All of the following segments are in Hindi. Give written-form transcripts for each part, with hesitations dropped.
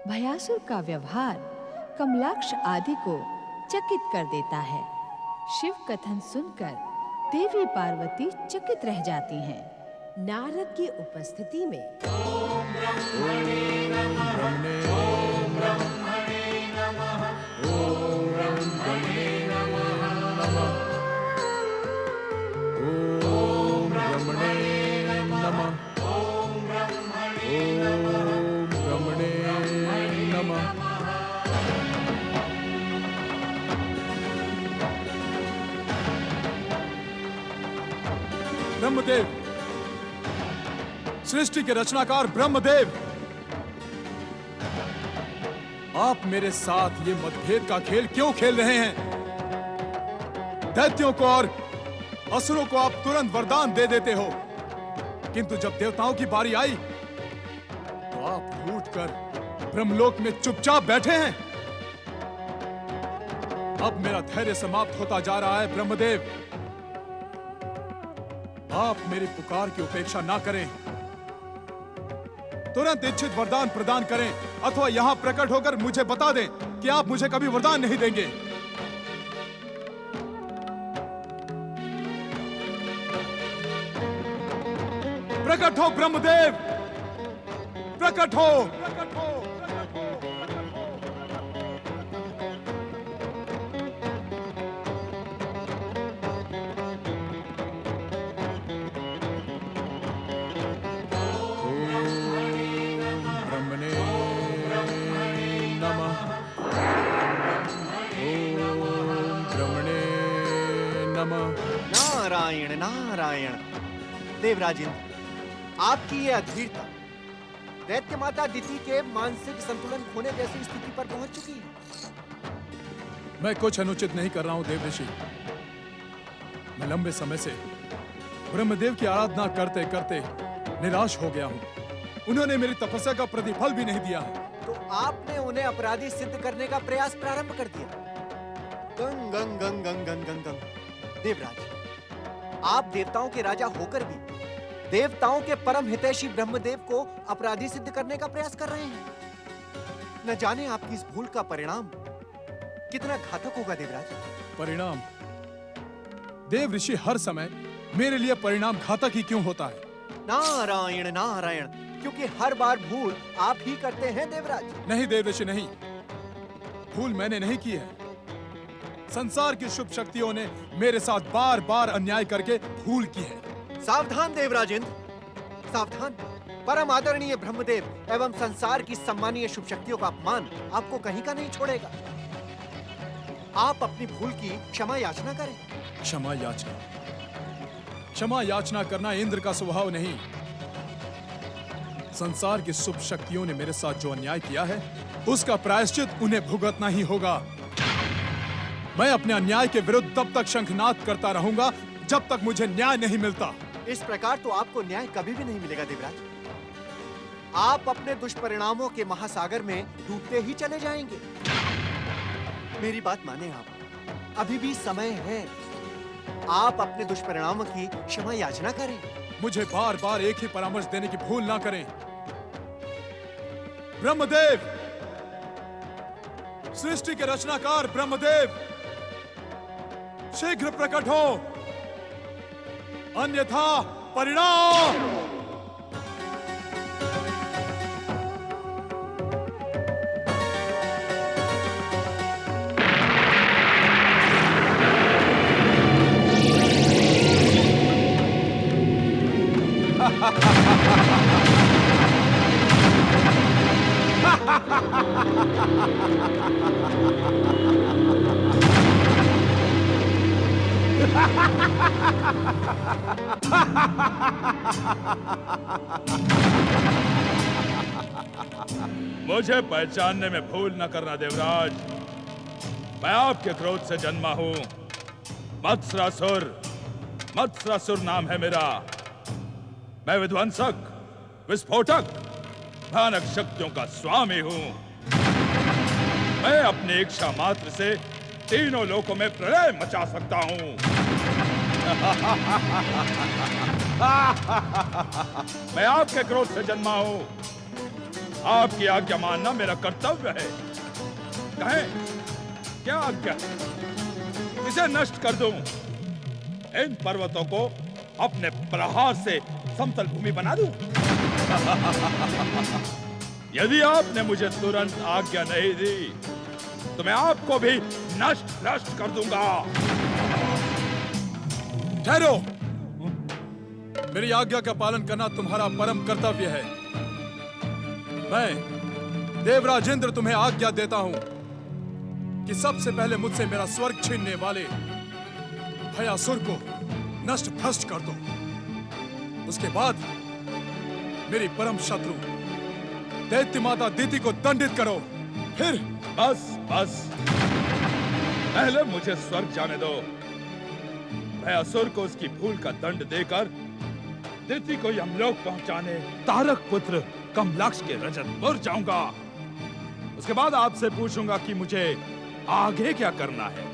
भयासुर का व्यवहार कमलाक्ष आदि को चकित कर देता है। शिव कथन सुनकर देवी पार्वती चकित रह जाती हैं। नारद की उपस्थिति में ओम ब्रह्मणे नमः। ओम ब्रह्मणे नमः। ओम ब्रह्मणे नमः। ओम ब्रह्मणे नमः। ब्रह्मदेव, सृष्टि के रचनाकार ब्रह्मदेव, आप मेरे साथ ये मतभेद का खेल क्यों खेल रहे हैं? दैत्यों को और असुरों को आप तुरंत वरदान दे देते हो, किंतु जब देवताओं की बारी आई तो आप रूठकर ब्रह्मलोक में चुपचाप बैठे हैं। अब मेरा धैर्य समाप्त होता जा रहा है ब्रह्मदेव। आप मेरी पुकार की उपेक्षा ना करें, तुरंत इच्छित वरदान प्रदान करें, अथवा यहां प्रकट होकर मुझे बता दें कि आप मुझे कभी वरदान नहीं देंगे। प्रकट हो ब्रह्मदेव, प्रकट हो, प्रकट हो। नारायण नारायण। देवराज इंद्र, आपकी ये अधीरता दैत्य माता दिति के मानसिक संतुलन खोने जैसी स्थिति पर पहुंच चुकी है। मैं कुछ अनुचित नहीं कर रहा हूं देव ऋषि। मैं लंबे समय से ब्रह्मदेव की आराधना करते करते निराश हो गया हूं। उन्होंने मेरी तपस्या का प्रतिफल भी नहीं दिया है। तो आपने उन्हें अपराधी सिद्ध करने का प्रयास प्रारंभ कर दिया। गंग गंग गंग गंग गंग गंग गंग। देवराज, आप देवताओं के राजा होकर भी देवताओं के परम हितैषी ब्रह्मदेव को अपराधी सिद्ध करने का प्रयास कर रहे हैं। न जाने आपकी इस भूल का परिणाम कितना घातक होगा देवराज। परिणाम? देव ऋषि, हर समय मेरे लिए परिणाम घातक ही क्यों होता है? नारायण नारायण, क्योंकि हर बार भूल आप ही करते हैं देवराज। नहीं देव ऋषि, नहीं, भूल मैंने नहीं की है। संसार की शुभ शक्तियों ने मेरे साथ बार बार अन्याय करके भूल की है। सावधान देवराज इंद्र, सावधान। परम आदरणीय ब्रह्मदेव एवं संसार की सम्मानीय शुभ शक्तियों का अपमान आपको कहीं का नहीं छोड़ेगा। आप अपनी भूल की क्षमा याचना करें। क्षमा याचना? क्षमा याचना करना इंद्र का स्वभाव नहीं। संसार की शुभ शक्तियों ने मेरे साथ जो अन्याय किया है, उसका प्रायश्चित उन्हें भुगतना ही होगा। मैं अपने अन्याय के विरुद्ध तब तक शंखनाद करता रहूंगा जब तक मुझे न्याय नहीं मिलता। इस प्रकार तो आपको न्याय कभी भी नहीं मिलेगा देवराज। आप अपने दुष्परिणामों के महासागर में डूबते ही चले जाएंगे। मेरी बात माने आप, अभी भी समय है। आप अपने दुष्परिणामों की क्षमा याचना करें। मुझे बार बार एक ही परामर्श देने की भूल ना करें। ब्रह्मदेव, सृष्टि के रचनाकार ब्रह्मदेव, शीघ्र प्रकट हो, अन्यथा परिणाम। मुझे पहचानने में भूल न करना देवराज। मैं आपके क्रोध से जन्मा हूं। मत्सरासुर, मत्सरासुर नाम है मेरा। मैं विध्वंसक, विस्फोटक, भयानक शक्तियों का स्वामी हूं। मैं अपनी इच्छा मात्र से तीनों लोकों में प्रलय मचा सकता हूं। मैं आपके क्रोध से जन्मा हूं। आपकी आज्ञा मानना मेरा कर्तव्य है। कहें क्या आज्ञा है? इसे नष्ट कर दूं, इन पर्वतों को अपने प्रहार से समतल भूमि बना दूं। यदि आपने मुझे तुरंत आज्ञा नहीं दी तो मैं आपको भी नष्ट नष्ट कर दूंगा। ठहरो, मेरी आज्ञा का पालन करना तुम्हारा परम कर्तव्य है। मैं देवराज इंद्र तुम्हें आज्ञा देता हूं कि सबसे पहले मुझसे मेरा स्वर्ग छीनने वाले भयासुर को नष्ट भ्रष्ट कर दो। उसके बाद मेरी परम शत्रु दैत्य माता दिति को दंडित करो। फिर बस बस, पहले मुझे स्वर्ग जाने दो। भयासुर को उसकी भूल का दंड देकर दिति को यमलोक पहुंचाने तारक पुत्र कमलाक्ष के रजतपुर जाऊंगा। उसके बाद आपसे पूछूंगा कि मुझे आगे क्या करना है।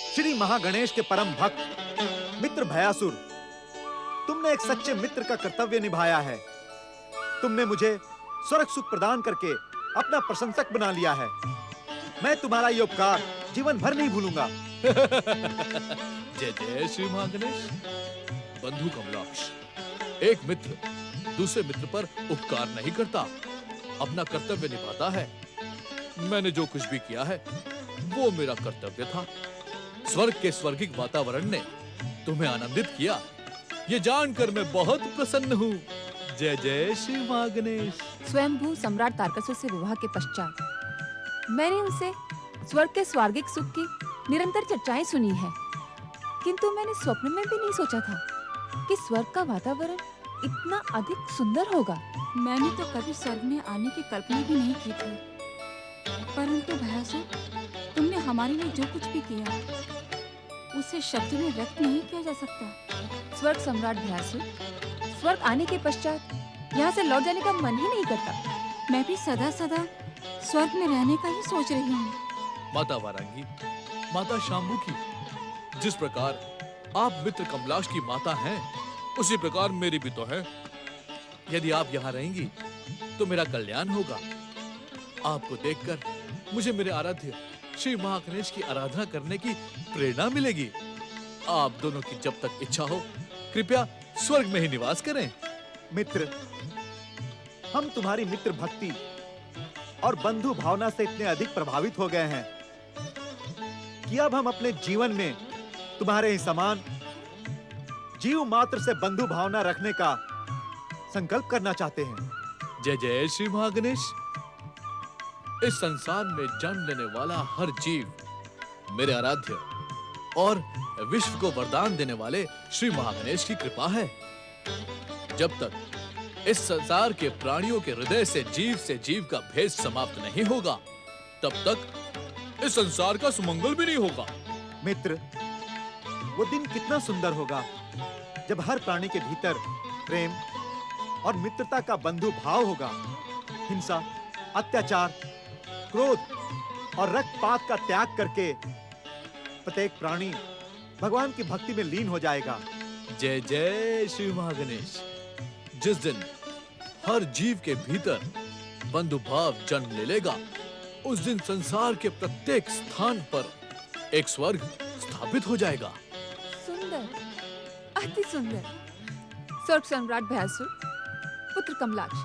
श्री महागणेश के परम भक्त मित्र भयासुर, तुमने एक सच्चे मित्र का कर्तव्य निभाया है। तुमने मुझे स्वर्ग सुख प्रदान करके अपना प्रशंसक बना लिया है। मैं तुम्हारा ये उपकार जीवन भर नहीं भूलूंगा। जय जय श्री महागणेश। बंधु कमलाक्ष, एक मित्र दूसरे मित्र पर उपकार नहीं करता, अपना कर्तव्य निभाता है। मैंने जो कुछ भी किया है वो मेरा कर्तव्य था। स्वर्ग के स्वर्गिक वातावरण ने तुम्हें आनंदित किया, ये जानकर मैं बहुत प्रसन्न हूँ। जय जय श्री महागणेश। स्वयंभू सम्राट तारकासुर से विवाह के पश्चात मैंने उनसे स्वर्ग के स्वर्गिक सुख की निरंतर चर्चाएं सुनी है, किंतु मैंने स्वप्न में भी नहीं सोचा था कि स्वर्ग का वातावरण इतना अधिक सुंदर होगा। मैंने तो कभी स्वर्ग में आने की कल्पना भी नहीं की थी, परंतु भयासुर, तुमने हमारे लिए जो कुछ भी किया उसे शब्द में व्यक्त नहीं किया जा सकता। स्वर्ग सम्राट भयासुर, स्वर्ग आने के पश्चात यहाँ से लौट जाने का मन ही नहीं करता। मैं भी सदा सदा स्वर्ग में रहने का ही सोच रही हूँ। माता वारांगी, माता शांभुकी, जिस प्रकार आप मित्र कमलाक्ष की माता हैं, उसी प्रकार मेरी भी तो है। यदि आप यहाँ रहेंगी तो मेरा कल्याण होगा। आपको देखकर मुझे मेरे आराध्य श्री महागणेश की आराधना करने की प्रेरणा मिलेगी। आप दोनों की जब तक इच्छा हो, कृपया स्वर्ग में ही निवास करें। मित्र, हम तुम्हारी मित्र भक्ति और बंधु भावना से इतने अधिक प्रभावित हो गए हैं कि अब हम अपने जीवन में तुम्हारे ही समान जीव मात्र से बंधु भावना रखने का संकल्प करना चाहते हैं। जय जय श्री महागणेश। इस संसार में जन्म लेने वाला हर जीव मेरे आराध्य और विश्व को वरदान देने वाले श्री महागणेश की कृपा है। जब तक इस संसार के प्राणियों के हृदय से जीव का भेद समाप्त नहीं होगा, तब तक इस संसार का सुमंगल भी नहीं होगा। मित्र, वो दिन कितना सुंदर होगा जब हर प्राणी के भीतर प्रेम और मित्रता का बंधु भाव होगा। हिंसा, अत्याचार, क्रोध और रक्तपात का त्याग करके प्रत्येक प्राणी भगवान की भक्ति में लीन हो जाएगा। जय जय श्री महागणेश। जिस दिन हर जीव के भीतर बंधु भाव जन्म ले लेगा, उस दिन संसार के प्रत्येक स्थान पर एक स्वर्ग स्थापित हो जाएगा। सुंदर, अति सुंदर। स्वर्ग सम्राट भयासुर, पुत्र कमलाक्ष,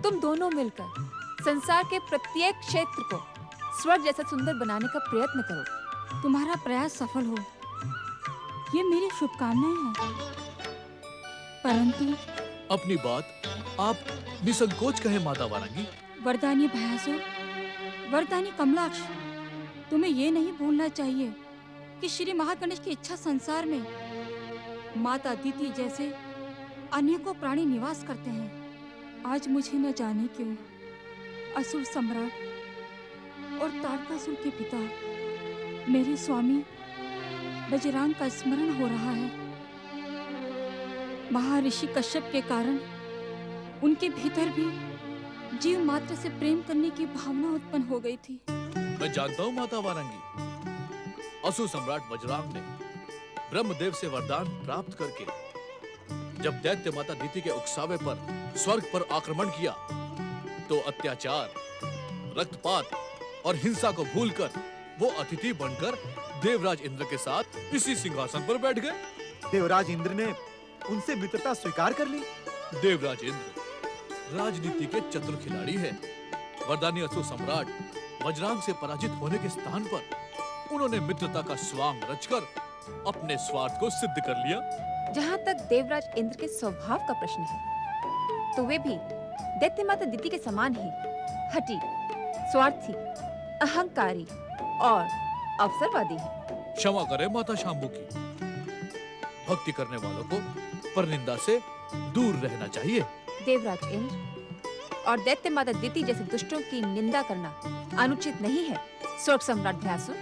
तुम दोनों मिलकर संसार के प्रत्येक क्षेत्र को स्वर्ग जैसा सुंदर बनाने का प्रयत्न करो। तुम्हारा प्रयास सफल हो, ये मेरी शुभकामनाएं हैं। परंतु अपनी बात आप निसंकोच कहें माता वारांगी। वरदानी भयासुर, वरदानी कमलाक्ष, तुम्हें ये नहीं भूलना चाहिए कि श्री महागणेश की इच्छा संसार में माता दिति जैसे अनेकों प्राणी निवास करते हैं। आज मुझे न जाने क्यों असुर सम्राट और तारकासुर के पिता मेरे स्वामी बजरंग का स्मरण हो रहा है। महर्षि कश्यप के कारण उनके भीतर भी जीव मात्र से प्रेम करने की भावना उत्पन्न हो गई थी। मैं जानता हूँ माता वारंगी। असुर सम्राट वज्रांग ने ब्रह्मदेव से वरदान प्राप्त करके जब दैत्य माता दिति के उकसावे पर स्वर्ग पर आक्रमण किया तो अत्याचार, रक्तपात और हिंसा को भूलकर वो अतिथि बनकर देवराज इंद्र के साथ इसी सिंहासन पर बैठ गए। देवराज इंद्र ने उनसे मित्रता स्वीकार कर ली। देवराज इंद्र राजनीति के चतुर खिलाड़ी है। वरदानी असुर सम्राट वज्रांग से पराजित होने के स्थान पर उन्होंने मित्रता का स्वांग रचकर अपने स्वार्थ को सिद्ध कर लिया। जहाँ तक देवराज इंद्र के स्वभाव का प्रश्न है, तो वे भी दैत्य माता दिति के समान ही हठी, स्वार्थी, अहंकारी और अवसरवादी है। क्षमा करें माता शांभू की। भक्ति करने वालों को परनिंदा से दूर रहना चाहिए। देवराज इंद्र और दैत्य माता दिति जैसे दुष्टों की निंदा करना अनुचित नहीं है। स्वर्ग सम्राट भयासुर,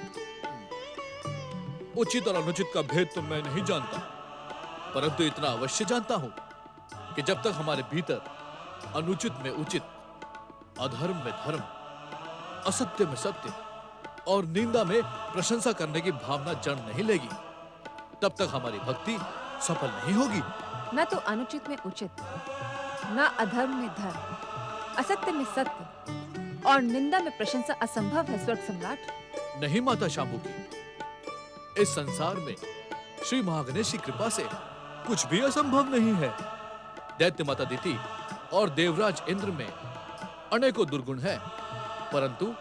उचित और अनुचित का भेद तो मैं नहीं जानता, परंतु इतना अवश्य जानता हूँ कि जब तक हमारे भीतर अनुचित में उचित, अधर्म में धर्म, असत्य में सत्य और निंदा में प्रशंसा करने की भावना जन्म नहीं लेगी, तब तक हमारी भक्ति सफल नहीं होगी। न तो अनुचित में उचित, न अधर्म में धर्म, असत्य में सत्य और निंदा में प्रशंसा असंभव है स्वर्ग सम्राट। नहीं माता शांभू की, इस संसार में श्री महागणेश की कृपा से कुछ भी असंभव नहीं है। दैत्य माता दिति और देवराज इंद्र में अनेकों दुर्गुण है, परंतु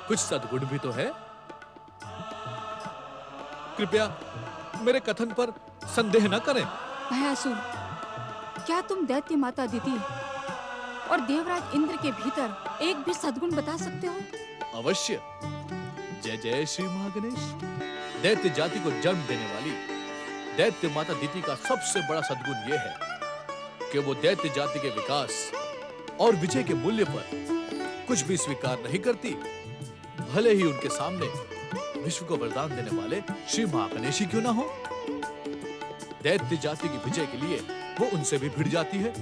कुछ सद्गुण भी तो है। कृपया मेरे कथन पर संदेह न करें। भयासुर, क्या तुम दैत्य माता दिति और देवराज इंद्र के भीतर एक भी सद्गुण बता सकते हो? अवश्य। जय जय श्री महागणेश। दैत्य जाति को जन्म देने वाली दैत्य माता दिति का सबसे बड़ा सद्गुण यह है कि वो दैत्य जाति के विकास और विजय के मूल्य पर कुछ भी स्वीकार नहीं करती, भले ही उनके सामने विश्व को वरदान देने वाले श्री महागणेश ही क्यों ना हो। दैत्य जाति की विजय के लिए वो उनसे भी भिड़ जाती है।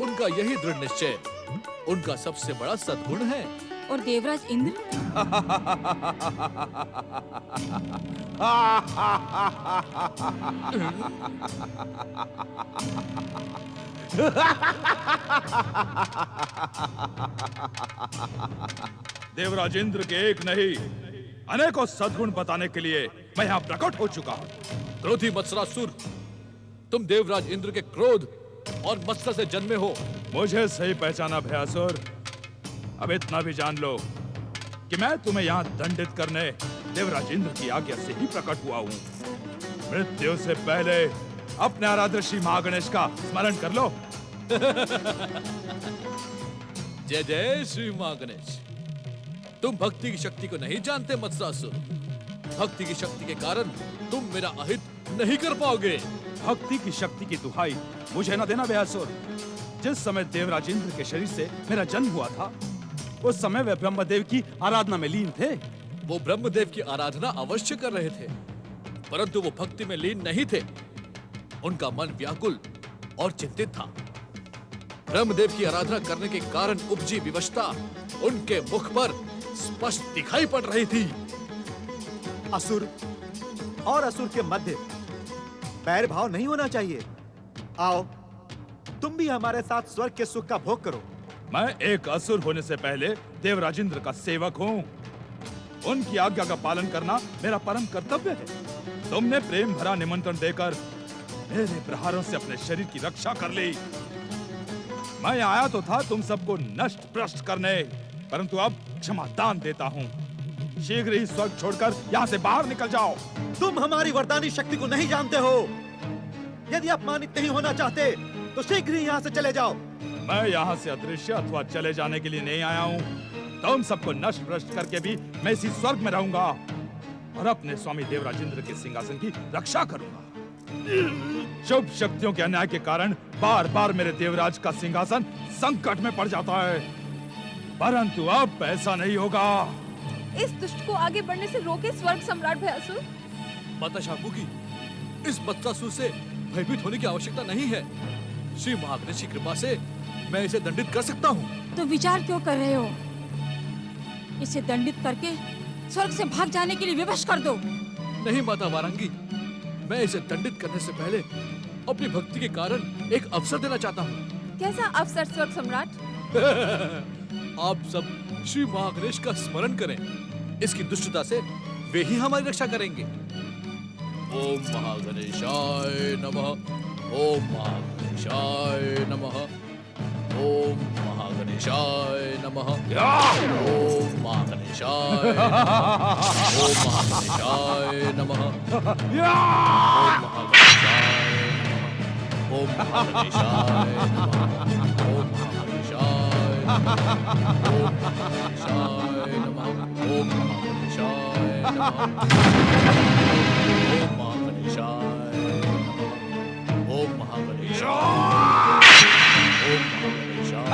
उनका यही दृढ़ निश्चय उनका सबसे बड़ा सद्गुण है। और देवराज इंद्र? देवराज इंद्र के एक नहीं अनेकों सद्गुण बताने के लिए मैं यहाँ प्रकट हो चुका हूँ। क्रोधी मत्सरासुर, तुम देवराज इंद्र के क्रोध और मत्सर से जन्मे हो। मुझे सही पहचाना भयासुर। अब इतना भी जान लो कि मैं तुम्हें यहाँ दंडित करने देवराज इंद्र की आज्ञा से ही प्रकट हुआ हूँ। मृत्यु से पहले अपने आराध्य श्री महागणेश का स्मरण कर लो। जय जय श्री महागणेश। तुम भक्ति की शक्ति को नहीं जानते मत्सरासुर। भक्ति की शक्ति के कारण तुम मेरा अहित नहीं कर पाओगे। भक्ति की शक्ति की दुहाई मुझे न देना भयासुर। जिस समय देवराज इंद्र के शरीर से मेरा जन्म हुआ था, उस समय वे ब्रह्मदेव की आराधना में लीन थे। वो ब्रह्मदेव की आराधना अवश्य कर रहे थे, परंतु वो भक्ति में लीन नहीं थे। उनका मन व्याकुल और चिंतित था। ब्रह्मदेव की आराधना करने के कारण उपजी विवशता उनके मुख पर स्पष्ट दिखाई पड़ रही थी। असुर और असुर के मध्य बैर भाव नहीं होना चाहिए। आओ, तुम भी हमारे साथ स्वर्ग के सुख का भोग करो। मैं एक असुर होने से पहले देवराज इंद्र का सेवक हूँ। उनकी आज्ञा का पालन करना मेरा परम कर्तव्य है। तुमने प्रेम भरा निमंत्रण देकर मेरे प्रहारों से अपने शरीर की रक्षा कर ली। मैं आया तो था तुम सबको नष्ट भ्रष्ट करने, परंतु अब क्षमा दान देता हूँ। शीघ्र ही स्वर्ग छोड़कर यहाँ से बाहर निकल जाओ। तुम हमारी वरदानी शक्ति को नहीं जानते हो। यदि अपमानित नहीं होना चाहते तो शीघ्र ही यहाँ से चले जाओ। मैं यहाँ से अदृश्य अथवा चले जाने के लिए नहीं आया हूँ। तुम सबको नष्ट भ्रष्ट करके भी मैं इसी स्वर्ग में रहूंगा और अपने स्वामी देवराज इंद्र के सिंहासन की रक्षा करूंगा। शुभ शक्तियों के अन्याय के कारण बार बार मेरे देवराज का सिंहासन संकट में पड़ जाता है, परंतु अब ऐसा नहीं होगा। इस दुष्ट को आगे बढ़ने से रोके स्वर्ग सम्राट भयासुर। माता शांभू की, इस मत्सरासुर से भयभीत होने की आवश्यकता नहीं है। श्री महागणेश की कृपा से मैं इसे दंडित कर सकता हूँ। तो विचार क्यों कर रहे हो? इसे दंडित करके स्वर्ग से भाग जाने के लिए विवश कर दो। नहीं माता वारांगी, मैं इसे दंडित करने से पहले अपनी भक्ति के कारण एक अवसर देना चाहता हूँ। कैसा अवसर स्वर्ग सम्राट? आप सब श्री महागणेश का स्मरण करें। इसकी दुष्टता से वे ही हमारी रक्षा करेंगे। ओम महागणेशाय नमः। ओम महागणेशाय नमः। ओम महागणेशाय नमः। ओम महागणेशाय नमः। ओम महागणेशाय नमः। ओम महागणेशाय नमः। ओम महागणेशाय नमः। ओम महागणेशाय नमः। ओम महागणेशाय नमः। ओम महागणेशाय नमः। ओम महागणेशाय। ओम महागणेशाय।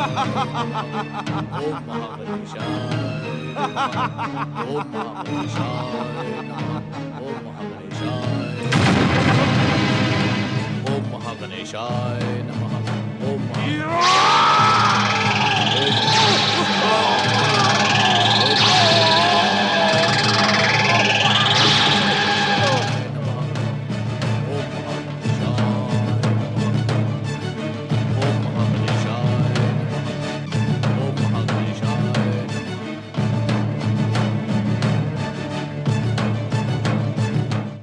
ओम महागणेशाय। ओम महागणेशाय नमः। ओम महागणेशाय। ओम महागणेशाय नमः।